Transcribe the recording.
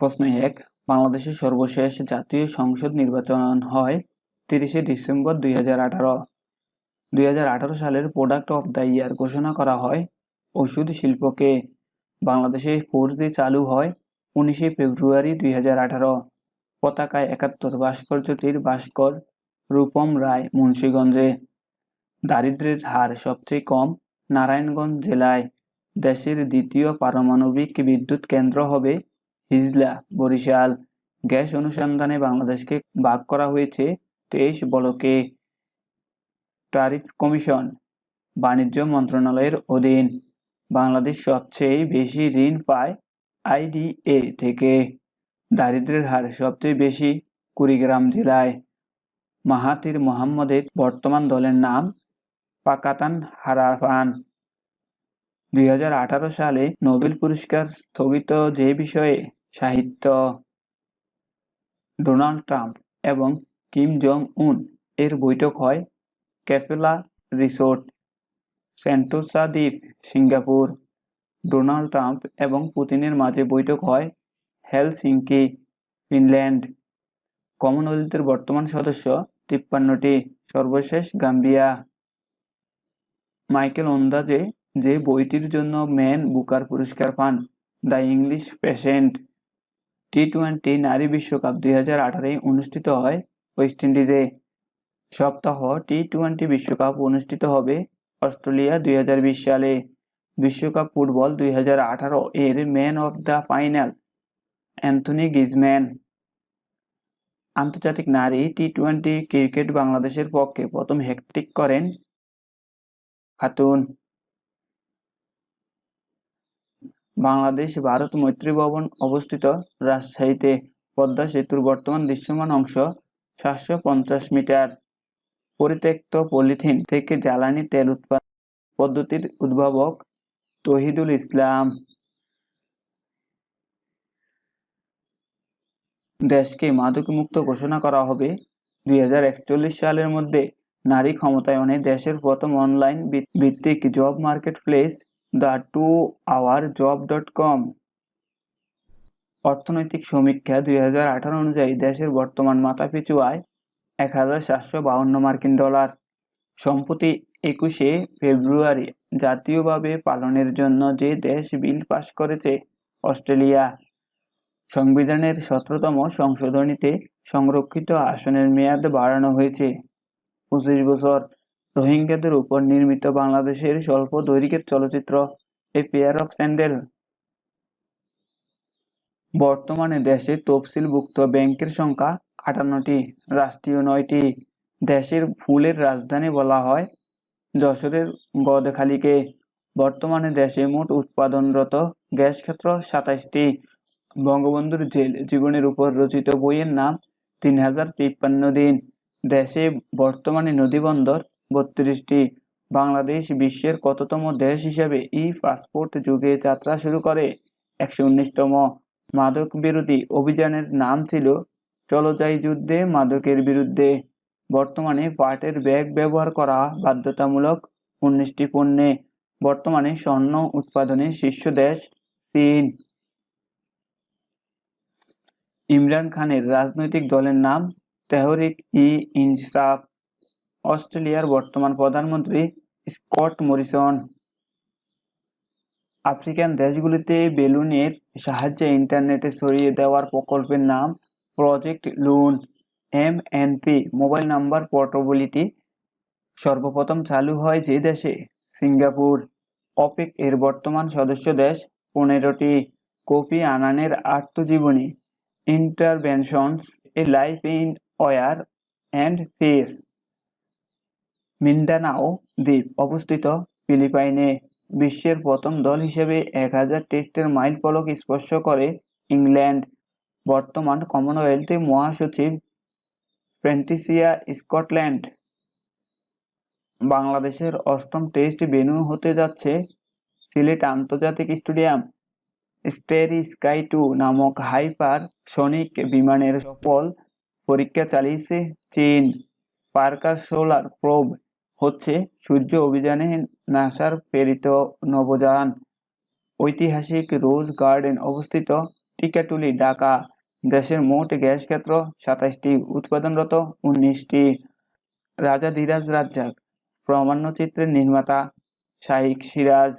প্রশ্ন ১, বাংলাদেশের সর্বশেষ জাতীয় সংসদ নির্বাচন হয় ৩০শে ডিসেম্বর ২০১৮। ২০১৮ সালের প্রোডাক্ট অফ দ্য ইয়ার ঘোষণা করা হয় ওষুধ শিল্পকে। বাংলাদেশে 4G চালু হয় ১৯শে ফেব্রুয়ারি ২০১৮। পতাকায় ৭১ ভাস্কর্যটির ভাস্কর রূপম রায় মুন্সিগঞ্জে। দারিদ্র্যের হার সবচেয়ে কম নারায়ণগঞ্জ জেলায়। দেশের দ্বিতীয় পারমাণবিক বিদ্যুৎ কেন্দ্র হবে হিজলা, বরিশাল। গ্যাস অনুসন্ধানে বাংলাদেশকে ভাগ করা হয়েছে ২৩ ব্লকে। ট্যারিফ কমিশন বাণিজ্য মন্ত্রণালয়ের অধীন। বাংলাদেশ সবচেয়ে বেশি ঋণ পায় IDA থেকে। দারিদ্র্যের হার সবচেয়ে বেশি কুড়িগ্রাম জেলায়। মাহাথির মোহাম্মদের বর্তমান দলের নাম পাকাতান হারাপান। ২০১৮ সালে নোবেল পুরস্কার স্থগিত যে বিষয়ে সাহিত্য। ডোনাল্ড ট্রাম্প এবং কিম জং উন এর বৈঠক হয় ক্যাপেলা রিসোর্ট, সেন্টোসা দ্বীপ, সিঙ্গাপুর। ডোনাল্ড ট্রাম্প এবং পুতিনের মাঝে বৈঠক হয় হেলসিঙ্কি, ফিনল্যান্ড। কমনওয়েলথের বর্তমান সদস্য ৫৩টি, সর্বশেষ গাম্বিয়া। মাইকেল ওন্দাজে যে বইটির জন্য ম্যান বুকার পুরস্কার পান, দ্য ইংলিশ পেশেন্ট। টি-20 নারী বিশ্বকাপ ২০১৮ অনুষ্ঠিত হয় ওয়েস্ট ইন্ডিজে। সপ্তাহ টি-20 বিশ্বকাপ অনুষ্ঠিত হবে অস্ট্রেলিয়া ২০২০ সালে। বিশ্বকাপ ফুটবল ২০১৮ এর man of the final Anthony Griezmann. আন্তর্জাতিক নারী টি-20 ক্রিকেট বাংলাদেশের পক্ষে প্রথম হ্যাটট্রিক করেন খাতুন। বাংলাদেশ ভারত মৈত্রী ভবন অবস্থিত রাজশাহীতে। পদ্মা সেতুর বর্তমান দৃশ্যমান অংশ ৭৫০ মিটার। পরিত্যক্ত পলিথিন থেকে জ্বালানি তেল উৎপাদন পদ্ধতির উদ্ভাবক তৌহিদুল ইসলাম। দেশকে মাদকমুক্ত ঘোষণা করা হবে ২০৪১ সালের মধ্যে। নারী ক্ষমতায়নে দেশের প্রথম অনলাইন ভিত্তিক job market place the 2hourjob.com। অর্থনৈতিক সমীক্ষা ২০১৮ অনুযায়ী দেশের বর্তমান মাথাপিছু আয় $১,৭৫২ মার্কিন। সম্প্রতি ২১শে ফেব্রুয়ারি জাতীয়ভাবে পালনের জন্য যে দেশ বিল পাস করেছে অস্ট্রেলিয়া। সংবিধানের ১৭তম সংশোধনীতে সংরক্ষিত আসনের মেয়াদ বাড়ানো হয়েছে ২৫ বছর। রোহিঙ্গাদের উপর নির্মিত বাংলাদেশের স্বল্প দৈর্ঘ্যের চলচ্চিত্র এ পেয়ার অফ স্যান্ডেল। বর্তমানে দেশে তফসিলভুক্ত ব্যাংকের সংখ্যা ৫৮টি, রাষ্ট্রীয় ৯টি। দেশের ফুলের রাজধানী বলা হয় যশোরের গদখালিকে। বর্তমানে দেশে মোট উৎপাদনরত গ্যাস ক্ষেত্র ২৭টি। বঙ্গবন্ধুর জেল জীবনের উপর রচিত বইয়ের নাম ৩০৫৩ দিন। দেশে বর্তমানে নদীবন্দর ৩২টি। বাংলাদেশ বিশ্বের কততম দেশ হিসেবে পাসপোর্ট যুগে যাত্রা শুরু করে? ১১৯তম। মাদক বিরোধী অভিযানের নাম ছিল চলো যাই যুদ্ধে মাদকের বিরুদ্ধে। বর্তমানে পাটের ব্যাগ ব্যবহার করা বাধ্যতামূলক ১৯টি পণ্যে। বর্তমানে স্বর্ণ উৎপাদনে শীর্ষ দেশ চীন। ইমরান খানের রাজনৈতিক দলের নাম তেহরিক-ই-ইনসাফ। অস্ট্রেলিয়ার বর্তমান প্রধানমন্ত্রী স্কট মরিসন। আফ্রিকান দেশগুলিতে বেলুনের সাহায্যে ইন্টারনেটে ছড়িয়ে দেওয়ার প্রকল্পের নাম project Loon. MNP mobile number portability সর্বপ্রথম চালু হয় যে দেশে? সিঙ্গাপুর। ওপেক এর বর্তমান সদস্য দেশ ১৫টি। কোফি আনানের আত্মজীবনী Interventions a life in war and peace. Mindanao দ্বীপ অবস্থিত ফিলিপাইনে। বিশ্বের প্রথম দল হিসেবে ১০০০ টেস্টের মাইল ফলক স্পর্শ করে ইংল্যান্ড। বর্তমান কমনওয়েলথ মহাসচিব প্যাট্রিসিয়া স্কটল্যান্ড। বাংলাদেশের ৮ম টেস্ট ভেন্যু হতে যাচ্ছে সিলেট আন্তর্জাতিক স্টেডিয়াম। স্টারি স্কাই 2 নামক হাইপার সনিক বিমানের সফল পরীক্ষা চালিয়েছে চীন। পার্কার সোলার প্রোব হচ্ছে সূর্য অভিযানে নাসার প্রেরিত নভোযান। ঐতিহাসিক রোজ গার্ডেন অবস্থিত টিকাটুলি ঢাকা। দেশের মোট গ্যাস ক্ষেত্র 27টি, উৎপাদনরত 19টি। রাজা ধীরাজ রাজ্জাক প্রামাণ্যচিত্রের নির্মাতা শাইখ সিরাজ।